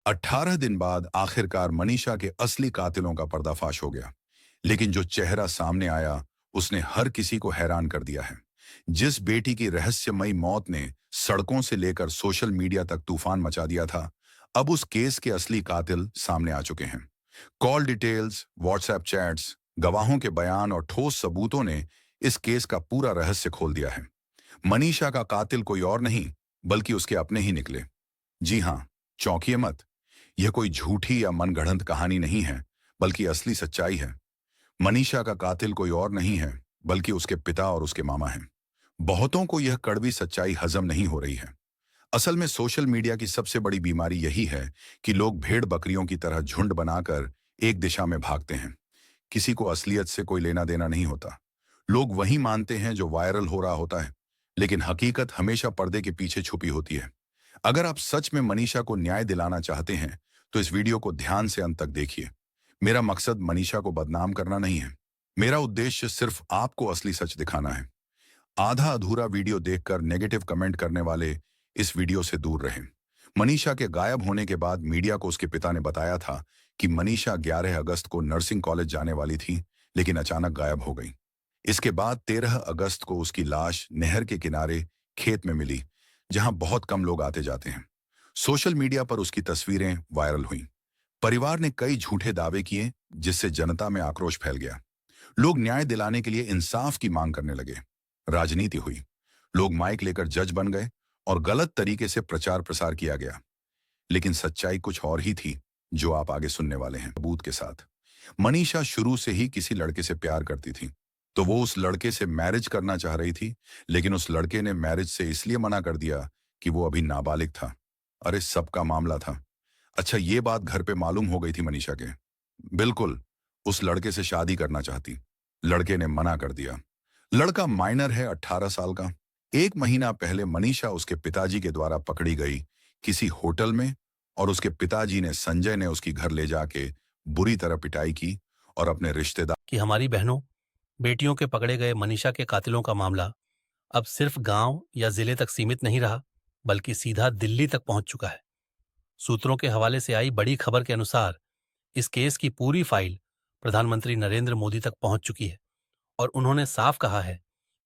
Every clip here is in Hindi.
18 दिन बाद आखिरकार मनीषा के असली कातिलों का पर्दाफाश हो गया। लेकिन जो चेहरा सामने आया, उसने हर किसी को हैरान कर दिया है। जिस बेटी की रहस्यमयी मौत ने सड़कों से लेकर सोशल मीडिया तक तूफान मचा दिया था, अब उस केस के असली कातिल सामने आ चुके हैं। कॉल डिटेल्स, व्हाट्सएप चैट्स, गवाहों के बयान और ठोस सबूतों ने इस केस का पूरा रहस्य खोल दिया है। मनीषा का कातिल कोई और नहीं, बल्कि उसके अपने ही निकले। जी हाँ, चौंकिए मत। यह कोई झूठी या मनगढ़ंत कहानी नहीं है, बल्कि असली सच्चाई है। मनीषा का कातिल कोई और नहीं है, बल्कि उसके पिता और उसके मामा हैं। बहुतों को यह कड़वी सच्चाई हजम नहीं हो रही है। असल में सोशल मीडिया की सबसे बड़ी बीमारी यही है कि लोग भेड़ बकरियों की तरह झुंड बनाकर एक दिशा में भागते हैं। किसी को असलियत से कोई लेना देना नहीं होता। लोग वही मानते हैं जो वायरल हो रहा होता है, लेकिन हकीकत हमेशा पर्दे के पीछे छुपी होती है। अगर आप सच में मनीषा को न्याय दिलाना चाहते हैं, तो इस वीडियो को ध्यान से अंत तक देखिए। मेरा मकसद मनीषा को बदनाम करना नहीं है। मेरा उद्देश्य सिर्फ आपको असली सच दिखाना है। आधा अधूरा वीडियो देखकर नेगेटिव कमेंट करने वाले इस वीडियो से दूर रहें। मनीषा के गायब होने के बाद मीडिया को उसके पिता ने बताया था कि मनीषा 11 अगस्त को नर्सिंग कॉलेज जाने वाली थी, लेकिन अचानक गायब हो गई। इसके बाद 13 अगस्त को उसकी लाश नहर के किनारे खेत में मिली, जहां बहुत कम लोग आते जाते हैं। सोशल मीडिया पर उसकी तस्वीरें वायरल हुईं। परिवार ने कई झूठे दावे किए, जिससे जनता में आक्रोश फैल गया। लोग न्याय दिलाने के लिए इंसाफ की मांग करने लगे। राजनीति हुई। लोग माइक लेकर जज बन गए और गलत तरीके से प्रचार प्रसार किया गया। लेकिन सच्चाई कुछ और ही थी, जो आप आगे सुनने वाले हैं सबूत के साथ। मनीषा शुरू से ही किसी लड़के से प्यार करती थी। तो वो उस लड़के से मैरिज करना चाह रही थी, लेकिन उस लड़के ने मैरिज से इसलिए मना कर दिया कि वो अभी नाबालिग था। अरे सबका मामला था। अच्छा, ये बात घर पे मालूम हो गई थी मनीषा के। बिल्कुल, उस लड़के से शादी करना चाहती। लड़के ने मना कर दिया। लड़का माइनर है, 18 साल का। 1 महीना पहले मनीषा उसके पिताजी के द्वारा पकड़ी गई किसी होटल में, और उसके पिताजी ने, संजय ने, उसकी घर ले जाके बुरी तरह पिटाई की और अपने रिश्तेदार कि हमारी बहनों, बेटियों के पकड़े गए मनीषा के कातिलों का मामला अब सिर्फ गांव या जिले तक सीमित नहीं रहा, बल्कि सीधा दिल्ली तक पहुंच चुका है। सूत्रों के हवाले से आई बड़ी खबर के अनुसार इस केस की पूरी फाइल प्रधानमंत्री नरेंद्र मोदी तक पहुंच चुकी है और उन्होंने साफ कहा है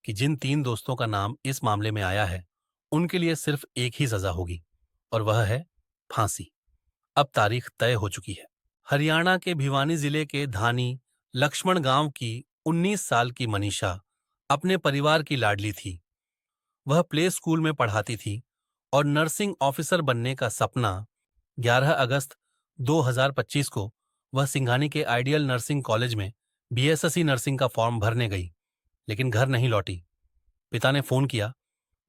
कि जिन 3 दोस्तों का नाम इस मामले में आया है, उनके लिए सिर्फ एक ही सजा होगी, और वह है फांसी। अब तारीख तय हो चुकी है। हरियाणा के भिवानी जिले के धानी लक्ष्मण गांव की 19 साल की मनीषा अपने परिवार की लाडली थी। वह प्ले स्कूल में पढ़ाती थी और नर्सिंग ऑफिसर बनने का सपना 11 अगस्त 2025 को वह सिंघानी के आइडियल नर्सिंग कॉलेज में बीएसएससी नर्सिंग का फॉर्म भरने गई, लेकिन घर नहीं लौटी। पिता ने फोन किया,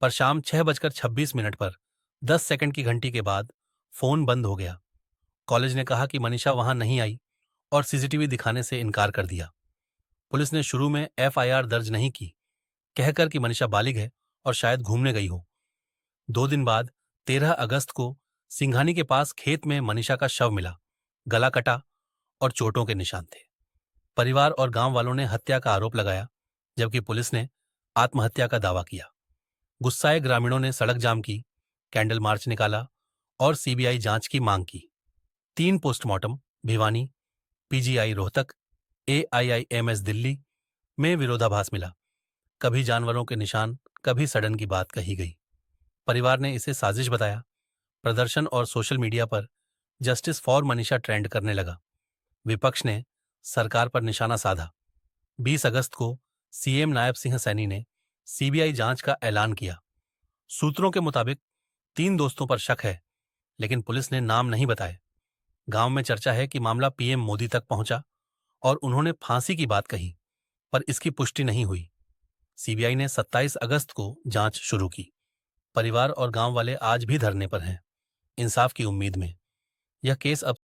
पर शाम 6:26 पर 10 सेकंड की घंटी के बाद फोन बंद हो गया। कॉलेज ने कहा कि मनीषा वहां नहीं आई और सीसीटीवी दिखाने से इनकार कर दिया। पुलिस ने शुरू में एफआईआर दर्ज नहीं की, कहकर कि मनीषा बालिग है और शायद घूमने गई हो। 2 दिन बाद 13 अगस्त को सिंघानी के पास खेत में मनीषा का शव मिला। गला कटा और चोटों के निशान थे। परिवार और गांव वालों ने हत्या का आरोप लगाया, जबकि पुलिस ने आत्महत्या का दावा किया। गुस्साए ग्रामीणों ने सड़क जाम की, कैंडल मार्च निकाला और सीबीआई जांच की मांग की। 3 postmortem Bhiwani, PGI Rohtak, AIIMS Delhi में विरोधाभास मिला। कभी जानवरों के निशान, कभी सड़न की बात कही गई। परिवार ने इसे साजिश बताया। प्रदर्शन और सोशल मीडिया पर जस्टिस फॉर मनीषा ट्रेंड करने लगा। विपक्ष ने सरकार पर निशाना साधा। 20 अगस्त को सीएम नायब सिंह सैनी ने सीबीआई जांच का ऐलान किया। सूत्रों के मुताबिक 3 दोस्तों पर शक है, लेकिन पुलिस ने नाम नहीं बताए। गांव में चर्चा है कि मामला पीएम मोदी तक पहुंचा और उन्होंने फांसी की बात कही, पर इसकी पुष्टि नहीं हुई। सीबीआई ने 27 अगस्त को जांच शुरू की। परिवार और गांव वाले आज भी धरने पर हैं, इंसाफ की उम्मीद में। यह केस अब